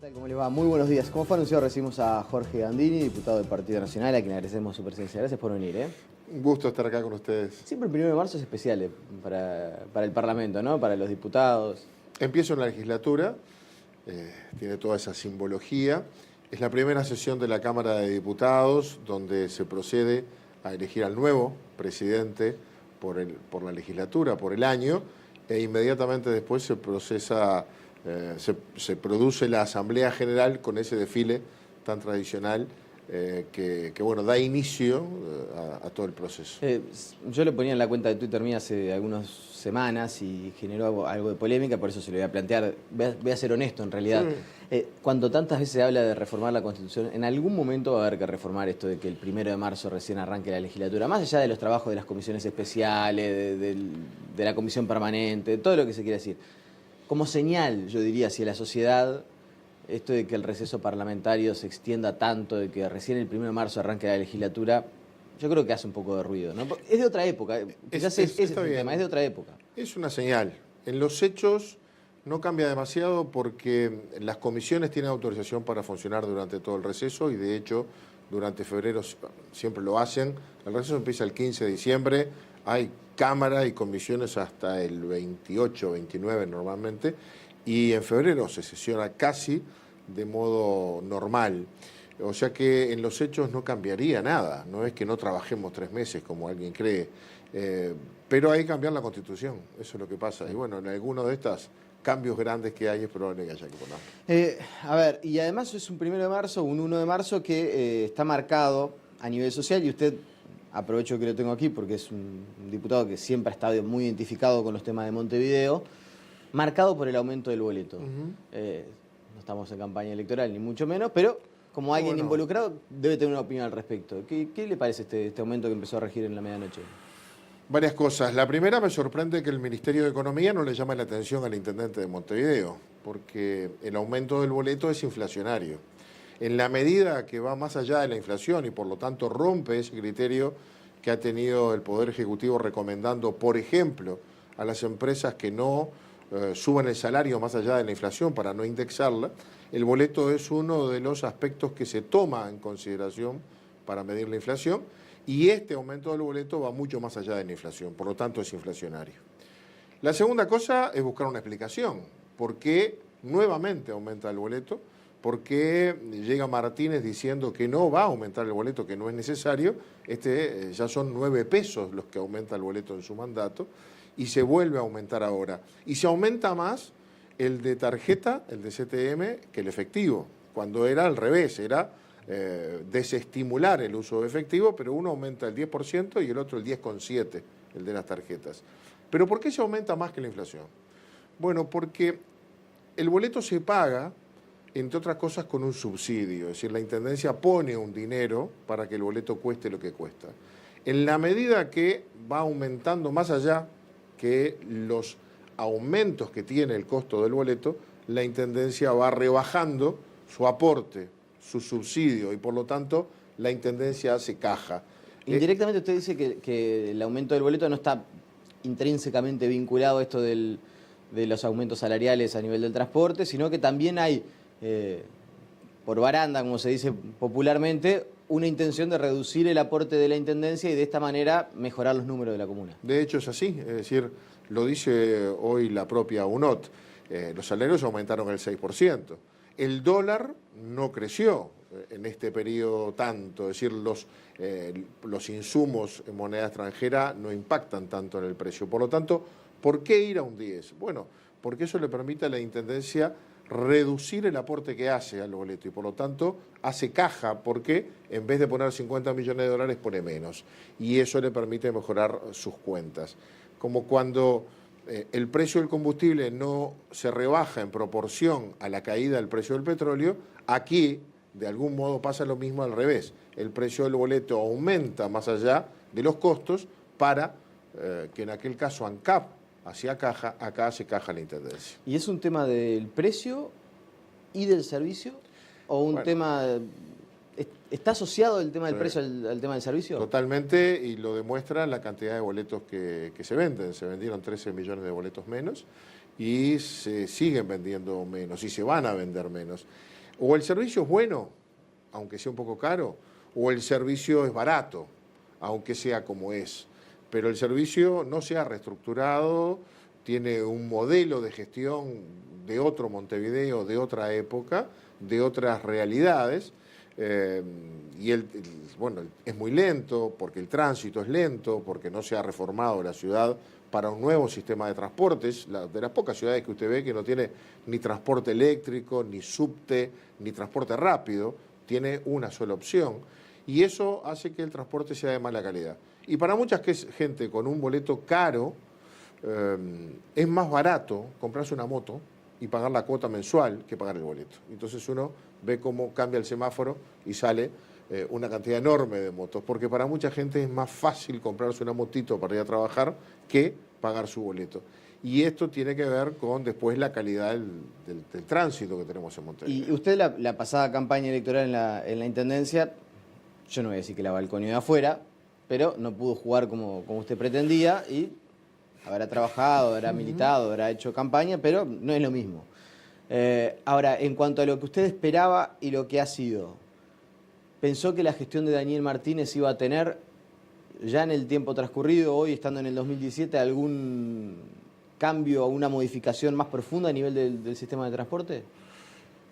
tal? ¿Cómo les va? Muy buenos días. Como fue anunciado, recibimos a Jorge Gandini, diputado del Partido Nacional, a quien agradecemos su presencia. Gracias por venir. Un gusto estar acá con ustedes. Siempre el 1 de marzo es especial para el Parlamento, ¿no? Para los diputados. Empiezo en la legislatura, tiene toda esa simbología. Es la primera sesión de la Cámara de Diputados donde se procede a elegir al nuevo presidente por la legislatura, por el año, e inmediatamente después se procesa, se produce la Asamblea General con ese desfile tan tradicional que bueno, da inicio a todo el proceso. Yo lo ponía en la cuenta de Twitter mía hace algunas semanas y generó algo de polémica, por eso se lo voy a plantear. Voy a ser honesto en realidad. Sí. Cuando tantas veces se habla de reformar la Constitución, en algún momento va a haber que reformar esto de que el 1 de marzo recién arranque la legislatura, más allá de los trabajos de las comisiones especiales, de la comisión permanente, de todo lo que se quiera decir. Como señal, yo diría, hacia la sociedad, esto de que el receso parlamentario se extienda tanto, de que recién el 1 de marzo arranque la legislatura, yo creo que hace un poco de ruido, ¿no? Es de otra época, quizás ese es el tema, es de otra época. Es una señal. En los hechos no cambia demasiado porque las comisiones tienen autorización para funcionar durante todo el receso y de hecho durante febrero siempre lo hacen. El receso empieza el 15 de diciembre, hay cámara y comisiones hasta el 28, 29 normalmente, y en febrero se sesiona casi de modo normal. O sea que en los hechos no cambiaría nada, no es que no trabajemos 3 meses como alguien cree, pero hay que cambiar la Constitución, eso es lo que pasa. Y bueno, en alguno de estos cambios grandes que hay es probable que haya que poner. A ver, y además es un 1 de marzo, un 1 de marzo que está marcado a nivel social y usted, aprovecho que lo tengo aquí porque es un diputado que siempre ha estado muy identificado con los temas de Montevideo, marcado por el aumento del boleto. No estamos en campaña electoral, ni mucho menos, pero como alguien involucrado debe tener una opinión al respecto. ¿Qué le parece este aumento que empezó a regir en la medianoche? Varias cosas. La primera, me sorprende que el Ministerio de Economía no le llame la atención al intendente de Montevideo, porque el aumento del boleto es inflacionario. En la medida que va más allá de la inflación y por lo tanto rompe ese criterio que ha tenido el Poder Ejecutivo recomendando, por ejemplo, a las empresas que no suban el salario más allá de la inflación para no indexarla, el boleto es uno de los aspectos que se toma en consideración para medir la inflación y este aumento del boleto va mucho más allá de la inflación, por lo tanto es inflacionario. La segunda cosa es buscar una explicación, ¿por qué nuevamente aumenta el boleto? ¿Por qué llega Martínez diciendo que no va a aumentar el boleto, que no es necesario? Ya son 9 pesos los que aumenta el boleto en su mandato y se vuelve a aumentar ahora. Y se aumenta más el de tarjeta, el de CTM, que el efectivo, cuando era al revés, era desestimular el uso de efectivo, pero uno aumenta el 10% y el otro el 10,7%, el de las tarjetas. ¿Pero por qué se aumenta más que la inflación? Bueno, porque el boleto se paga, entre otras cosas, con un subsidio, es decir, la Intendencia pone un dinero para que el boleto cueste lo que cuesta. En la medida que va aumentando más allá que los aumentos que tiene el costo del boleto, la Intendencia va rebajando su aporte, su subsidio, y por lo tanto la Intendencia hace caja. Indirectamente usted dice que el aumento del boleto no está intrínsecamente vinculado a esto de los aumentos salariales a nivel del transporte, sino que también hay, por baranda, como se dice popularmente, una intención de reducir el aporte de la Intendencia y de esta manera mejorar los números de la comuna. De hecho es así, es decir, lo dice hoy la propia UNOT, los salarios aumentaron el 6%. El dólar no creció en este periodo tanto, es decir, los insumos en moneda extranjera no impactan tanto en el precio. Por lo tanto, ¿por qué ir a un 10? Bueno, porque eso le permite a la Intendencia reducir el aporte que hace al boleto y por lo tanto hace caja porque en vez de poner 50 millones de dólares pone menos y eso le permite mejorar sus cuentas. Como cuando el precio del combustible no se rebaja en proporción a la caída del precio del petróleo, aquí de algún modo pasa lo mismo al revés. El precio del boleto aumenta más allá de los costos para que en aquel caso ANCAP hacia caja, acá hace caja la Intendencia. ¿Y es un tema del precio y del servicio? ¿O un tema... ¿Está asociado el tema del precio al tema del servicio? Totalmente, y lo demuestra la cantidad de boletos que se venden. Se vendieron 13 millones de boletos menos y se siguen vendiendo menos y se van a vender menos. O el servicio es bueno, aunque sea un poco caro, o el servicio es barato, aunque sea como es. Pero el servicio no se ha reestructurado, tiene un modelo de gestión de otro Montevideo, de otra época, de otras realidades, bueno, es muy lento, porque el tránsito es lento, porque no se ha reformado la ciudad para un nuevo sistema de transportes, de las pocas ciudades que usted ve que no tiene ni transporte eléctrico, ni subte, ni transporte rápido, tiene una sola opción, y eso hace que el transporte sea de mala calidad. Y para mucha gente con un boleto caro, es más barato comprarse una moto y pagar la cuota mensual que pagar el boleto. Entonces uno ve cómo cambia el semáforo y sale una cantidad enorme de motos, porque para mucha gente es más fácil comprarse una motito para ir a trabajar que pagar su boleto. Y esto tiene que ver con después la calidad del tránsito que tenemos en Montevideo. Y usted la pasada campaña electoral en la Intendencia, yo no voy a decir que la balconeó de afuera, pero no pudo jugar como usted pretendía y habrá trabajado, habrá militado, habrá hecho campaña, pero no es lo mismo. Ahora, en cuanto a lo que usted esperaba y lo que ha sido, ¿pensó que la gestión de Daniel Martínez iba a tener, ya en el tiempo transcurrido, hoy estando en el 2017, algún cambio o una modificación más profunda a nivel del sistema de transporte?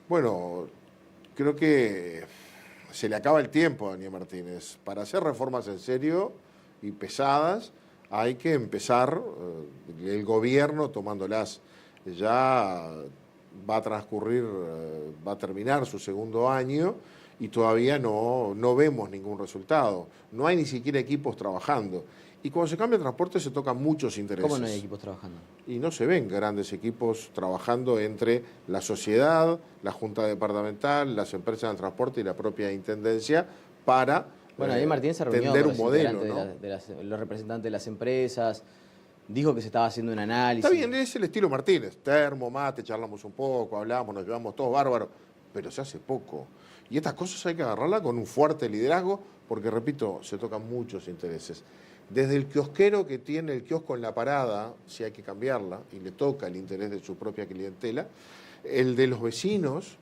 Bueno, creo que se le acaba el tiempo a Daniel Martínez. Para hacer reformas en serio y pesadas, hay que empezar el gobierno tomándolas. Ya va a transcurrir, va a terminar su segundo año y todavía no vemos ningún resultado. No hay ni siquiera equipos trabajando. Y cuando se cambia el transporte se tocan muchos intereses. ¿Cómo no hay equipos trabajando? Y no se ven grandes equipos trabajando entre la sociedad, la Junta Departamental, las empresas de transporte y la propia Intendencia para Ahí Martínez se reunió tender con un modelo, ¿no? los representantes de las empresas, dijo que se estaba haciendo un análisis. Está bien, es el estilo Martínez. Termo, mate, charlamos un poco, hablamos, nos llevamos todos bárbaros, pero se hace poco. Y estas cosas hay que agarrarlas con un fuerte liderazgo, porque, repito, se tocan muchos intereses. Desde el kiosquero que tiene el kiosco en la parada, si hay que cambiarla, y le toca el interés de su propia clientela, el de los vecinos,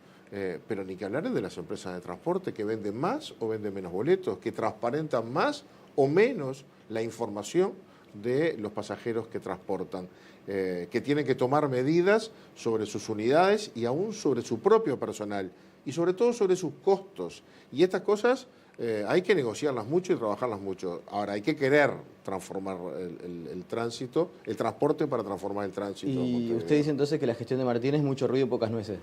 pero ni que hablar el de las empresas de transporte que venden más o venden menos boletos, que transparentan más o menos la información de los pasajeros que transportan, que tienen que tomar medidas sobre sus unidades y aún sobre su propio personal y sobre todo sobre sus costos. Y estas cosas hay que negociarlas mucho y trabajarlas mucho. Ahora, hay que querer transformar el tránsito, el transporte para transformar el tránsito. Y usted dice entonces que la gestión de Martínez es mucho ruido y pocas nueces.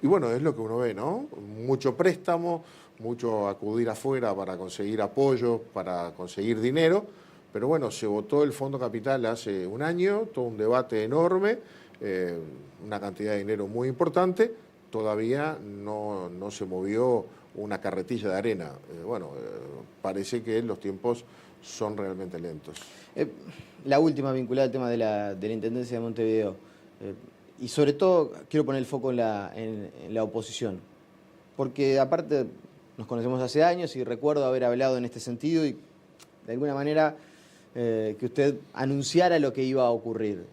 Y bueno, es lo que uno ve, ¿no? Mucho préstamo, mucho acudir afuera para conseguir apoyo, para conseguir dinero. Pero bueno, se votó el Fondo Capital hace un año, todo un debate enorme, una cantidad de dinero muy importante. Todavía no se movió una carretilla de arena. Parece que los tiempos son realmente lentos. La última, vinculada al tema de la Intendencia de Montevideo. Y sobre todo quiero poner el foco en la oposición. Porque aparte nos conocemos hace años y recuerdo haber hablado en este sentido y de alguna manera que usted anunciara lo que iba a ocurrir.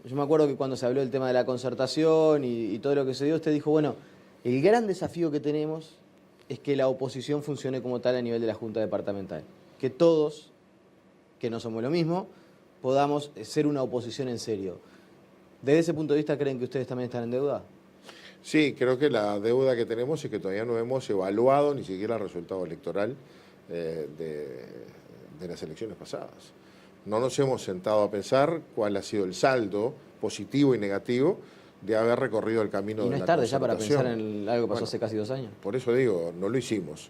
Yo me acuerdo que cuando se habló del tema de la concertación y todo lo que se dio, usted dijo, bueno, el gran desafío que tenemos es que la oposición funcione como tal a nivel de la Junta Departamental. Que todos, que no somos lo mismo, podamos ser una oposición en serio. ¿Desde ese punto de vista creen que ustedes también están en deuda? Sí, creo que la deuda que tenemos es que todavía no hemos evaluado ni siquiera el resultado electoral de las elecciones pasadas. No nos hemos sentado a pensar cuál ha sido el saldo positivo y negativo de haber recorrido el camino de la concertación. ¿Y no es tarde ya para pensar en algo que pasó hace casi 2 años? Por eso digo, no lo hicimos.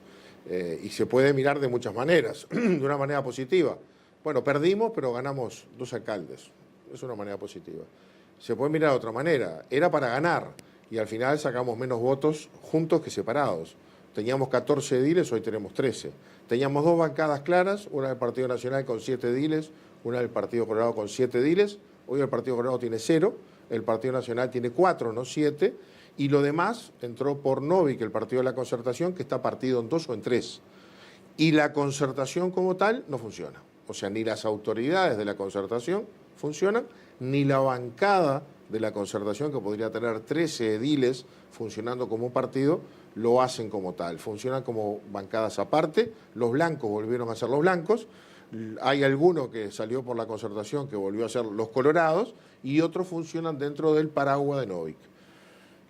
Y se puede mirar de muchas maneras, de una manera positiva. Bueno, perdimos, pero ganamos 2 alcaldes. Es una manera positiva. Se puede mirar de otra manera. Era para ganar y al final sacamos menos votos juntos que separados. Teníamos 14 ediles, hoy tenemos 13. Teníamos 2 bancadas claras, una del Partido Nacional con 7 ediles, una del Partido Colorado con 7 ediles. Hoy el Partido Colorado tiene 0, el Partido Nacional tiene 4, no 7. Y lo demás entró por Novik, el Partido de la Concertación, que está partido en 2 o en 3. Y la concertación como tal no funciona. O sea, ni las autoridades de la concertación funcionan, ni la bancada de la Concertación, que podría tener 13 ediles funcionando como un partido, lo hacen como tal. Funcionan como bancadas aparte, los blancos volvieron a ser los blancos, hay alguno que salió por la Concertación que volvió a ser los colorados, y otros funcionan dentro del paraguas de Novik.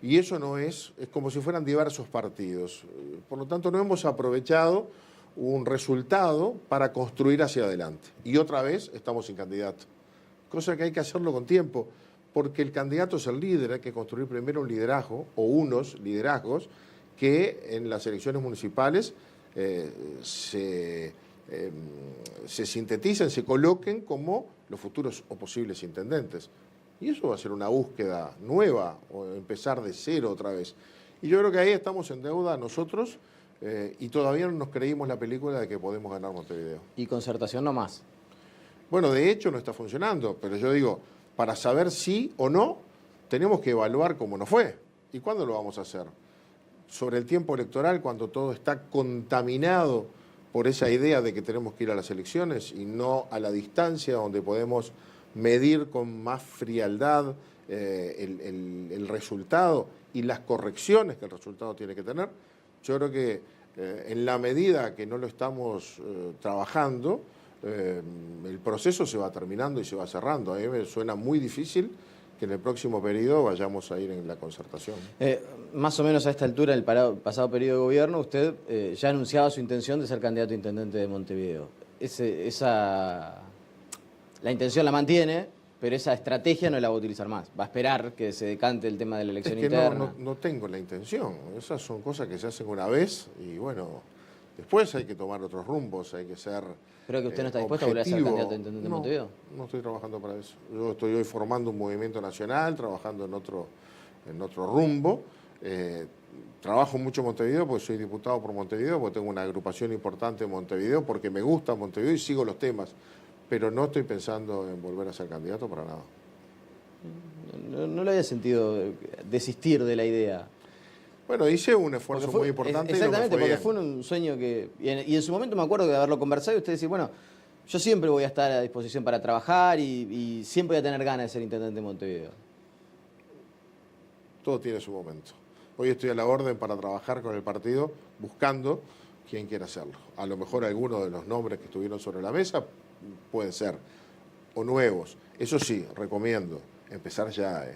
Y eso no es como si fueran diversos partidos. Por lo tanto, no hemos aprovechado un resultado para construir hacia adelante. Y otra vez estamos sin candidato. Cosa que hay que hacerlo con tiempo, porque el candidato es el líder, hay que construir primero un liderazgo o unos liderazgos que en las elecciones municipales se sinteticen, se coloquen como los futuros o posibles intendentes. Y eso va a ser una búsqueda nueva, o empezar de cero otra vez. Y yo creo que ahí estamos en deuda nosotros, y todavía no nos creímos la película de que podemos ganar Montevideo. Y Concertación no más. Bueno, de hecho no está funcionando, pero yo digo, para saber sí o no, tenemos que evaluar cómo nos fue. ¿Y cuándo lo vamos a hacer? Sobre el tiempo electoral, cuando todo está contaminado por esa idea de que tenemos que ir a las elecciones y no a la distancia donde podemos medir con más frialdad el resultado y las correcciones que el resultado tiene que tener. Yo creo que en la medida que no lo estamos trabajando, el proceso se va terminando y se va cerrando. A mí me suena muy difícil que en el próximo periodo vayamos a ir en la Concertación. Más o menos a esta altura, en el pasado periodo de gobierno, usted ya anunciaba su intención de ser candidato a intendente de Montevideo. La intención la mantiene, pero esa estrategia no la va a utilizar más. Va a esperar que se decante el tema de la elección interna. No tengo la intención. Esas son cosas que se hacen una vez y bueno, después hay que tomar otros rumbos, hay que ser ¿Creo que usted no está dispuesto a volver a ser candidato a intendente de Montevideo? No estoy trabajando para eso. Yo estoy hoy formando un movimiento nacional, trabajando en otro rumbo. Trabajo mucho en Montevideo porque soy diputado por Montevideo, porque tengo una agrupación importante en Montevideo, porque me gusta Montevideo y sigo los temas. Pero no estoy pensando en volver a ser candidato para nada. No le había sentido desistir de la idea. Bueno, hice un esfuerzo muy importante. Exactamente, porque fue un sueño que... Y en su momento me acuerdo de haberlo conversado y usted decía, bueno, yo siempre voy a estar a disposición para trabajar y siempre voy a tener ganas de ser intendente de Montevideo. Todo tiene su momento. Hoy estoy a la orden para trabajar con el partido buscando quién quiere hacerlo. A lo mejor algunos de los nombres que estuvieron sobre la mesa pueden ser, o nuevos. Eso sí, recomiendo empezar ya.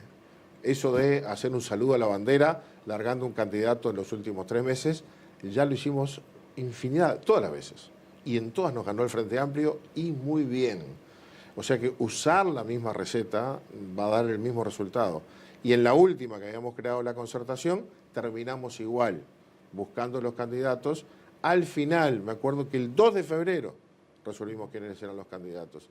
Eso de hacer un saludo a la bandera, largando un candidato en los últimos 3 meses, ya lo hicimos infinidad, todas las veces. Y en todas nos ganó el Frente Amplio y muy bien. O sea que usar la misma receta va a dar el mismo resultado. Y en la última que habíamos creado la Concertación, terminamos igual, buscando los candidatos. Al final, me acuerdo que el 2 de febrero resolvimos quiénes eran los candidatos.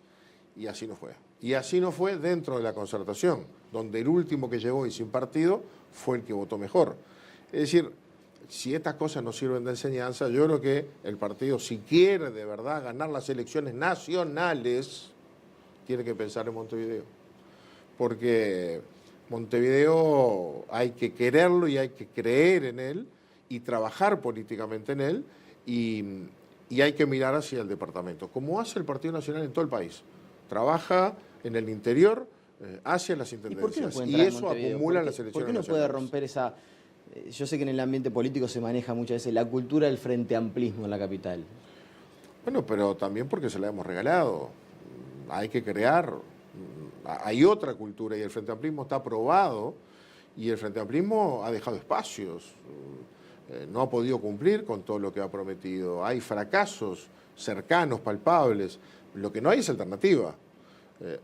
Y así no fue. Y así no fue dentro de la Concertación, donde el último que llegó y sin partido fue el que votó mejor. Es decir, si estas cosas nos sirven de enseñanza, yo creo que el partido, si quiere de verdad ganar las elecciones nacionales, tiene que pensar en Montevideo. Porque Montevideo hay que quererlo y hay que creer en él y trabajar políticamente en él y hay que mirar hacia el departamento, como hace el Partido Nacional en todo el país. Trabaja en el interior hacia las intendencias y eso acumula en las elecciones. ¿Por qué no puede romper esa... Yo sé que en el ambiente político se maneja muchas veces la cultura del frente amplismo en la capital. Bueno, pero también porque se la hemos regalado. Hay que crear, hay otra cultura y el frente amplismo está aprobado y el frente amplismo ha dejado espacios, no ha podido cumplir con todo lo que ha prometido. Hay fracasos cercanos, palpables. Lo que no hay es alternativa.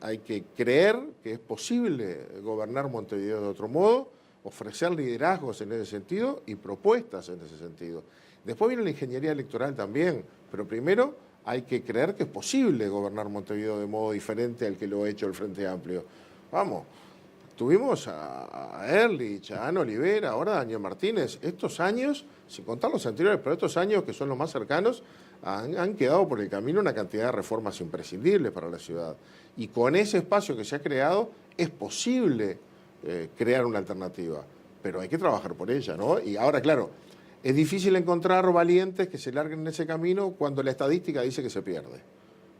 Hay que creer que es posible gobernar Montevideo de otro modo, ofrecer liderazgos en ese sentido y propuestas en ese sentido. Después viene la ingeniería electoral también, pero primero hay que creer que es posible gobernar Montevideo de modo diferente al que lo ha hecho el Frente Amplio. Vamos, tuvimos a Ehrlich, a Ana Olivera, ahora a Daniel Martínez. Estos años, sin contar los anteriores, pero estos años que son los más cercanos, han quedado por el camino una cantidad de reformas imprescindibles para la ciudad. Y con ese espacio que se ha creado, es posible crear una alternativa, pero hay que trabajar por ella, ¿no? Y ahora, claro, es difícil encontrar valientes que se larguen en ese camino cuando la estadística dice que se pierde.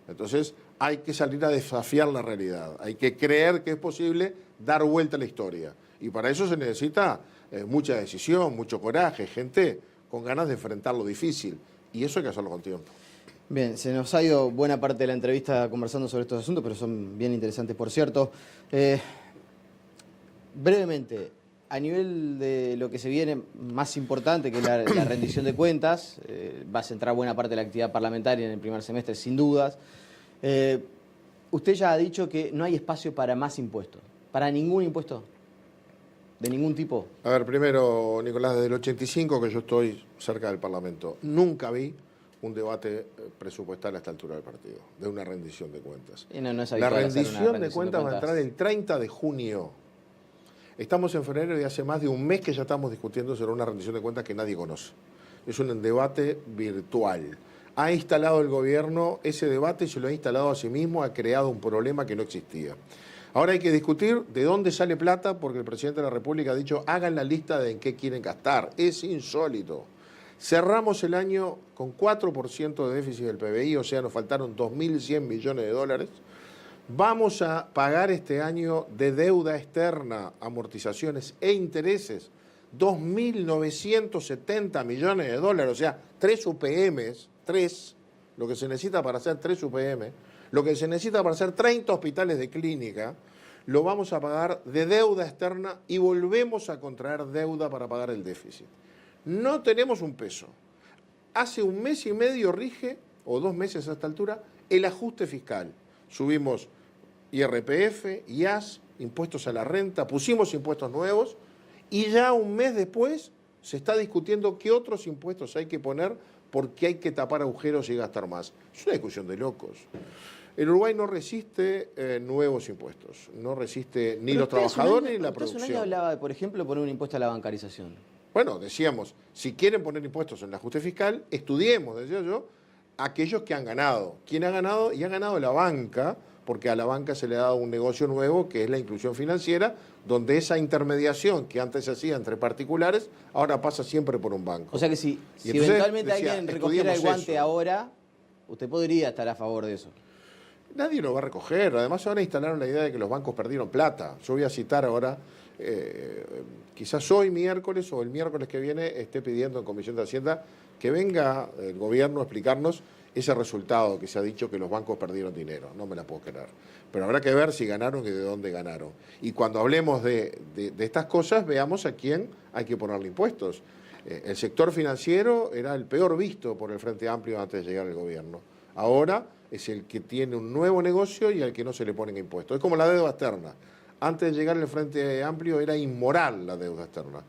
Entonces, hay que salir a desafiar la realidad, hay que creer que es posible dar vuelta a la historia. Y para eso se necesita mucha decisión, mucho coraje, gente con ganas de enfrentar lo difícil. Y eso hay que hacerlo con tiempo. Bien, se nos ha ido buena parte de la entrevista conversando sobre estos asuntos, pero son bien interesantes, por cierto. Brevemente, a nivel de lo que se viene más importante, que es la rendición de cuentas, va a centrar buena parte de la actividad parlamentaria en el primer semestre, sin dudas. Usted ya ha dicho que no hay espacio para más impuestos, para ningún impuesto, de ningún tipo. A ver, primero, Nicolás, desde el 85 que yo estoy cerca del Parlamento, nunca vi un debate presupuestal a esta altura del partido, de una rendición de cuentas. No es la rendición de cuentas va a entrar el 30 de junio. Estamos en febrero y hace más de un mes que ya estamos discutiendo sobre una rendición de cuentas que nadie conoce. Es un debate virtual. Ha instalado el gobierno ese debate y se lo ha instalado a sí mismo, ha creado un problema que no existía. Ahora hay que discutir de dónde sale plata, porque el presidente de la República ha dicho, hagan la lista de en qué quieren gastar. Es insólito. Cerramos el año con 4% de déficit del PBI, o sea, nos faltaron 2.100 millones de dólares. Vamos a pagar este año de deuda externa, amortizaciones e intereses, 2.970 millones de dólares, o sea, 3 UPMs, 3, lo que se necesita para hacer 3 UPM, lo que se necesita para hacer 30 hospitales de clínica, lo vamos a pagar de deuda externa y volvemos a contraer deuda para pagar el déficit. No tenemos un peso. Hace un mes y medio rige, o 2 meses a esta altura, el ajuste fiscal. Subimos IRPF, IAS, impuestos a la renta, pusimos impuestos nuevos y ya un mes después se está discutiendo qué otros impuestos hay que poner porque hay que tapar agujeros y gastar más. Es una discusión de locos. El Uruguay no resiste nuevos impuestos, no resiste ni los trabajadores ni la producción. Hace un año hablaba de, por ejemplo, poner un impuesto a la bancarización. Bueno, decíamos, si quieren poner impuestos en el ajuste fiscal, estudiemos, decía yo, aquellos que han ganado. ¿Quién ha ganado? Y ha ganado la banca, porque a la banca se le ha dado un negocio nuevo, que es la inclusión financiera, donde esa intermediación que antes se hacía entre particulares, ahora pasa siempre por un banco. O sea que si eventualmente alguien recogiera el guante ahora, usted podría estar a favor de eso. Nadie lo va a recoger. Además, ahora instalaron la idea de que los bancos perdieron plata. Yo voy a citar ahora, quizás hoy miércoles o el miércoles que viene esté pidiendo en Comisión de Hacienda que venga el gobierno a explicarnos ese resultado que se ha dicho que los bancos perdieron dinero. No me la puedo creer. Pero habrá que ver si ganaron y de dónde ganaron. Y cuando hablemos de estas cosas, veamos a quién hay que ponerle impuestos. El sector financiero era el peor visto por el Frente Amplio antes de llegar al gobierno. Ahora es el que tiene un nuevo negocio y al que no se le ponen impuestos. Es como la deuda externa. Antes de llegar al Frente Amplio era inmoral la deuda externa.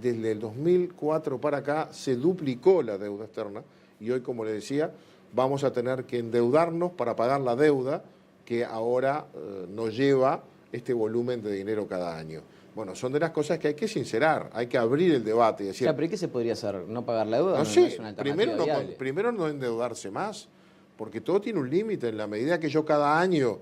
Desde el 2004 para acá se duplicó la deuda externa y hoy, como le decía, vamos a tener que endeudarnos para pagar la deuda que ahora nos lleva este volumen de dinero cada año. Bueno, son de las cosas que hay que sincerar, hay que abrir el debate y decir... ¿Pero qué se podría hacer? ¿No pagar la deuda? No, sí, es una alternativa primero no endeudarse más, porque todo tiene un límite. En la medida que yo cada año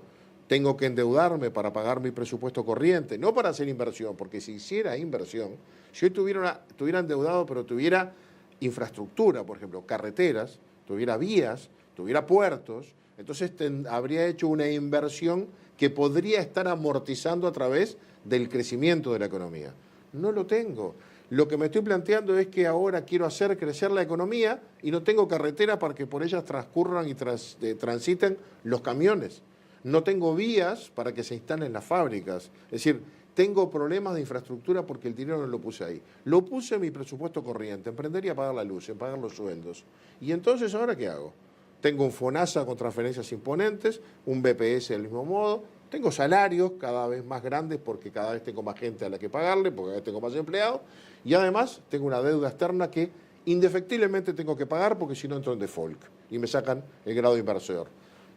tengo que endeudarme para pagar mi presupuesto corriente, no para hacer inversión, porque si hiciera inversión, si hoy tuviera endeudado, pero tuviera infraestructura, por ejemplo, carreteras, tuviera vías, tuviera puertos, entonces habría hecho una inversión que podría estar amortizando a través del crecimiento de la economía. No lo tengo. Lo que me estoy planteando es que ahora quiero hacer crecer la economía y no tengo carretera para que por ellas transcurran y transiten los camiones. No tengo vías para que se instalen las fábricas. Es decir, tengo problemas de infraestructura porque el dinero no lo puse ahí. Lo puse en mi presupuesto corriente, en prender y apagar la luz, en pagar los sueldos. Y entonces, ¿ahora qué hago? Tengo un FONASA con transferencias imponentes, un BPS del mismo modo, tengo salarios cada vez más grandes porque cada vez tengo más gente a la que pagarle, porque cada vez tengo más empleados, y además tengo una deuda externa que indefectiblemente tengo que pagar porque si no entro en default y me sacan el grado de inversor.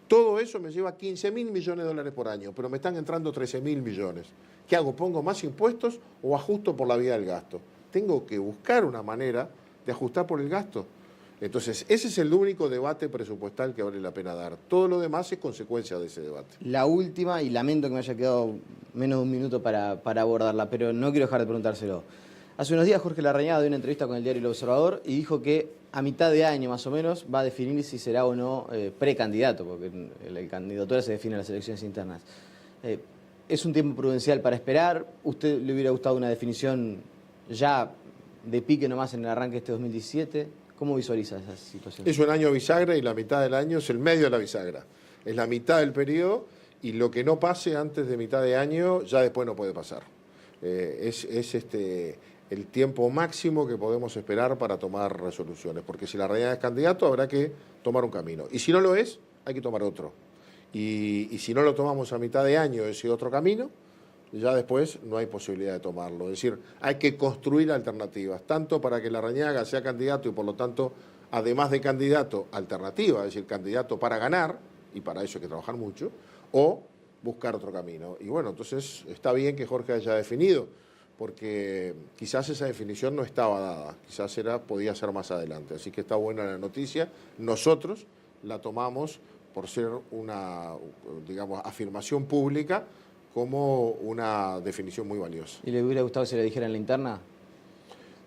Todo eso me lleva 15.000 millones de dólares por año, pero me están entrando 13.000 millones. ¿Qué hago? ¿Pongo más impuestos o ajusto por la vía del gasto? Tengo que buscar una manera de ajustar por el gasto. Entonces, ese es el único debate presupuestal que vale la pena dar. Todo lo demás es consecuencia de ese debate. La última, y lamento que me haya quedado menos de un minuto para abordarla, pero no quiero dejar de preguntárselo. Hace unos días Jorge Larrañaga dio una entrevista con el diario El Observador y dijo que a mitad de año más o menos va a definir si será o no precandidato, porque la candidatura se define en las elecciones internas. ¿Es un tiempo prudencial para esperar? ¿Usted le hubiera gustado una definición ya de pique nomás en el arranque de este 2017? ¿Cómo visualiza esa situación? Es un año bisagra y la mitad del año es el medio de la bisagra. Es la mitad del periodo y lo que no pase antes de mitad de año ya después no puede pasar. Es el tiempo máximo que podemos esperar para tomar resoluciones, porque si la realidad es candidato habrá que tomar un camino. Y si no lo es, hay que tomar otro. Y si no lo tomamos a mitad de año, ese otro camino, ya después no hay posibilidad de tomarlo. Es decir, hay que construir alternativas, tanto para que Larrañaga sea candidato y por lo tanto, además de candidato, alternativa, es decir, candidato para ganar, y para eso hay que trabajar mucho, o buscar otro camino. Y bueno, entonces está bien que Jorge haya definido, porque quizás esa definición no estaba dada, quizás podía ser más adelante. Así que está buena la noticia. Nosotros la tomamos por ser una, digamos, afirmación pública como una definición muy valiosa. ¿Y le hubiera gustado que se le dijera en la interna?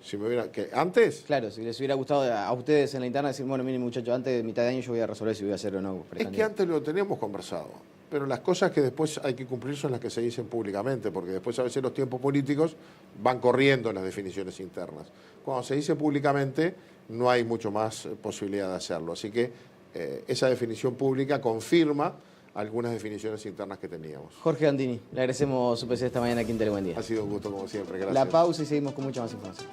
Si me hubiera, ¿que antes? Claro, si les hubiera gustado a ustedes en la interna decir, bueno, miren muchachos, antes de mitad de año yo voy a resolver si voy a hacer o no. Es que antes lo teníamos conversado, pero las cosas que después hay que cumplir son las que se dicen públicamente, porque después a veces los tiempos políticos van corriendo en las definiciones internas. Cuando se dice públicamente no hay mucho más posibilidad de hacerlo, así que esa definición pública confirma algunas definiciones internas que teníamos. Jorge Gandini, le agradecemos su presencia esta mañana aquí en Tele Buen Día. Ha sido un gusto como siempre, gracias. La pausa y seguimos con mucha más información.